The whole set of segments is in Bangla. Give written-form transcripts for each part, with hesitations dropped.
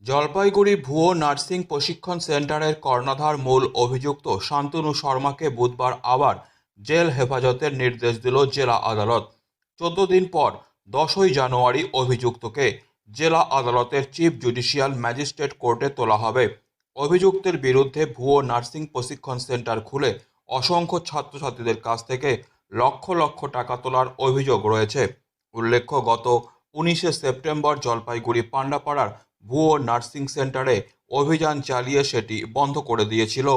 জলপাইগুড়ি ভুয়ো নার্সিং প্রশিক্ষণ সেন্টারের কর্ণধার মূল অভিযুক্ত শান্তনু শর্মাকে বুধবার আবার জেল হেফাজতের নির্দেশ দিল জেলা আদালত। 14 দিন পর 10ই জানুয়ারি অভিযুক্তকে জেলা আদালতের চিফ জুডিশিয়াল ম্যাজিস্ট্রেট কোর্টে তোলা হবে। অভিযুক্তের বিরুদ্ধে ভুয়ো নার্সিং প্রশিক্ষণ সেন্টার খুলে অসংখ্য ছাত্রছাত্রীদের কাছ থেকে লক্ষ লক্ষ টাকা তোলার অভিযোগ রয়েছে। উল্লেখ্য, গত 19শে সেপ্টেম্বর জলপাইগুড়ি পান্ডাপাড়ার ভুয়ো নার্সিং সেন্টারে অভিযান চালিয়ে সেটি বন্ধ করে দিয়েছিল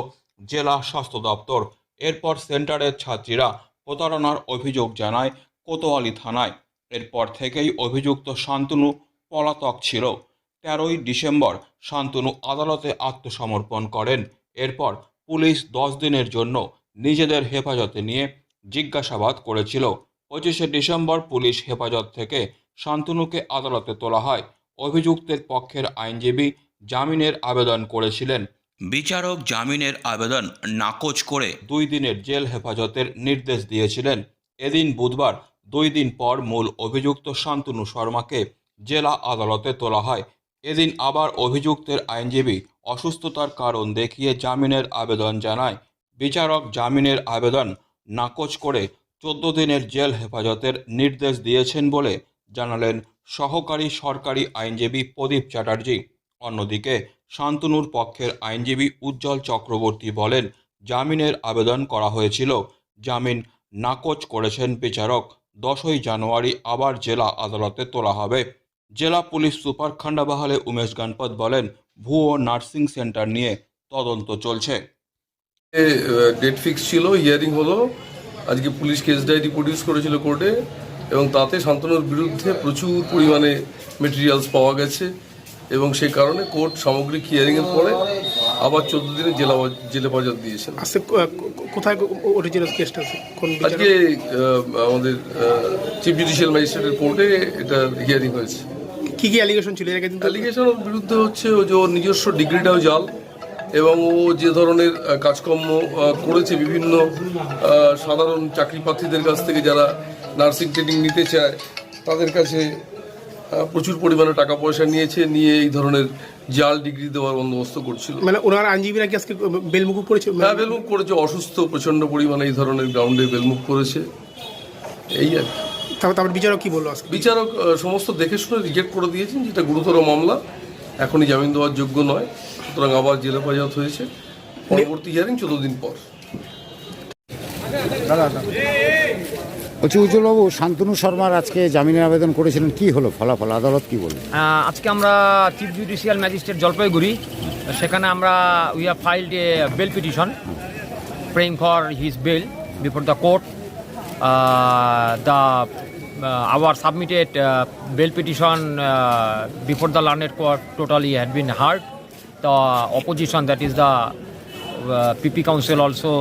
জেলা স্বাস্থ্য দপ্তর। এরপর সেন্টারের ছাত্রীরা প্রতারণার অভিযোগ জানায় কোতোয়ালি থানায়। এরপর থেকেই অভিযুক্ত শান্তনু পলাতক ছিল। 13ই ডিসেম্বর শান্তনু আদালতে আত্মসমর্পণ করেন। এরপর পুলিশ 10 দিনের জন্য নিজেদের হেফাজতে নিয়ে জিজ্ঞাসাবাদ করেছিল। 25শে ডিসেম্বর পুলিশ হেফাজত থেকে শান্তনুকে আদালতে তোলা হয়। অভিযুক্তের পক্ষের আইনজীবী জামিনের আবেদন করেছিলেন। বিচারক জামিনের আবেদন নাকচ করে 2 দিনের জেল হেফাজতের নির্দেশ দিয়েছিলেন। এদিন বুধবার 2 দিন পর মূল অভিযুক্ত শান্তনু শর্মাকে জেলা আদালতে তোলা হয়। এদিন আবার অভিযুক্তের আইনজীবী অসুস্থতার কারণ দেখিয়ে জামিনের আবেদন জানায়। বিচারক জামিনের আবেদন নাকচ করে 14 দিনের জেল হেফাজতের নির্দেশ দিয়েছেন বলে জানালেন সহকারী সরকারি আইনজীবী প্রদীপ চ্যাটার্জি। অন্যদিকে শান্তনুর পক্ষের আইনজীবী উজ্জ্বল চক্রবর্তী বলেন, জামিনের আবেদন করা হয়েছিল, জামিন নাকচ করেছেন বিচারক। 10ই জানুয়ারি আবার জেলা আদালতে তোলা হবে। জেলা পুলিশ সুপার খান্ডাবাহালে উমেশ গণপত বলেন, ভুয়ো নার্সিং সেন্টার নিয়ে তদন্ত চলছে। ডেট ফিক্স ছিল, হিয়ারিং হলো। আজকে পুলিশ কেস ডায়েরি প্রডিউস করেছিল কোর্টে এবং তাতে শান্তনুর বিরুদ্ধে প্রচুর পরিমাণে মেটেরিয়ালস পাওয়া গেছে এবং সেই কারণে কোর্ট সামগ্রিক হিয়ারিংয়ের পরে আবার 14 দিনে জেলে হেফাজত দিয়েছেন। কোথায় অরিজিনাল কেসটা আছে? আজকে আমাদের চিফ জুডিশিয়াল ম্যাজিস্ট্রেটের কোর্টে এটা হিয়ারিং হয়েছে। কি কি অ্যালিগেশন ছিল? অ্যালিগেশন ওর বিরুদ্ধে হচ্ছে যে ওর নিজস্ব ডিগ্রিটাও জাল এবং ও যে ধরনের কাজকর্ম করেছে বিভিন্ন সাধারণ চাকরি প্রার্থীদের কাছ থেকে যারা নার্সিং ট্রেনিং নিতে চায় তাদের কাছে প্রচুর পরিমাণে টাকা পয়সা নিয়ে এই ধরনের জাল ডিগ্রি দেওয়ার বন্দোবস্ত করছিল। মানে ওনার আইনজীবীরা কি আজকে বেলমুখ করেছে? হ্যাঁ, বেলমুখ করেছে। অসুস্থ প্রচণ্ড পরিমাণে এই ধরনের গ্রাউন্ডে বেলমুখ করেছে। এই আর তারপর বিচারক কি বললো? বিচারক সমস্ত দেখে শুনে রিজেক্ট করে দিয়েছেন, যেটা গুরুতর মামলা, এখনই জামিন দেওয়ার যোগ্য নয়। সুতরাং আবার জেলে হেফাজত হয়েছে। পরবর্তী হিয়ারিং 14 দিন পর। বলছি উজ্জ্বলবাবু, শান্তনু শর্মার আজকে জামিনের আবেদন করেছিলেন, কি হলো ফলাফল? আদালত কি বলল? আজকে আমরা চিফ জুডিশিয়াল ম্যাজিস্ট্রেট জলপাইগুড়ি, সেখানে আমরা we have filed a bail petition praying for his bail before the court. Our submitted bail petition before the learned court totally had been heard. The opposition, that is the PP Council, also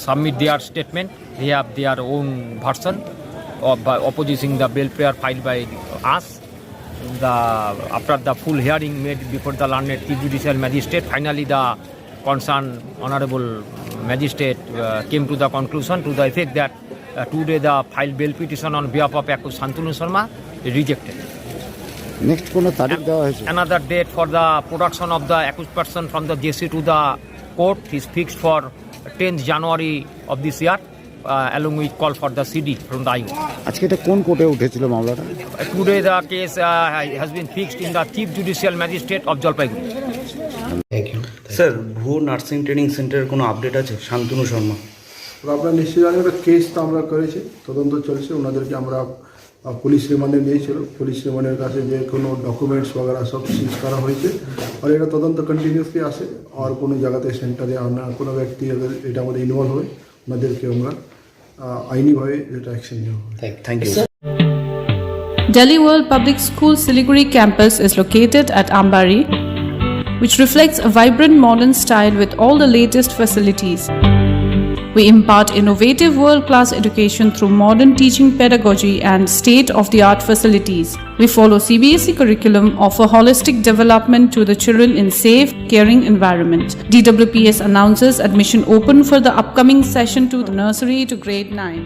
submit their statement. They have their own version of opposing the bail prayer filed by us. After the full hearing made before the learned Chief Judicial Magistrate, finally the concerned Honorable Magistrate came to the conclusion to the effect that today the filed bail petition on behalf of accused Shantanu Sharma is rejected. Next কোনো তারিখ দেওয়া হয়েছে? Another date for the production of the accused person from the JC to the court is fixed for 10th January of this year, along with call for the CD from the IO. আজকে এটা কোন কোর্টে উঠেছিল মামলাটা? Today the case has been fixed in the Chief Judicial Magistrate of Jalpaiguri. Sir, ভুয়ো নার্সিং ট্রেনিং সেন্টারের কোনো আপডেট আছে শান্তনু শর্মা? আপনারা নিশ্চয়ই জানেন, একটা কেস তো আমরা করেছি, তদন্ত চলছে। ওনাদেরকে আমরা পুলিশ রিমান্ডে নিয়েছিল। পুলিশ রিমান্ডের কাছে যে কোনো ডকুমেন্টস वगैरह সব সিজ করা হয়েছে আর এটা তদন্ত কন্টিনিউসলি আসে। আর কোনো জায়গাতে সেন্টারে আমরা কোনো ব্যক্তি अगर এটা আমাদের ইনভলভ হয়, ওনাদেরকে আমরা আইনিভাবে এটা অ্যাকশন নেওয়া হবে। Thank you. Delhi World Public School Siliguri campus is located at Ambari, which reflects a vibrant modern style with all the latest facilities. We impart innovative world-class education through modern teaching pedagogy and state-of-the-art facilities. We follow CBSE curriculum, offer holistic development to the children in safe, caring environment. DWPS announces admission open for the upcoming session to the nursery to grade 9.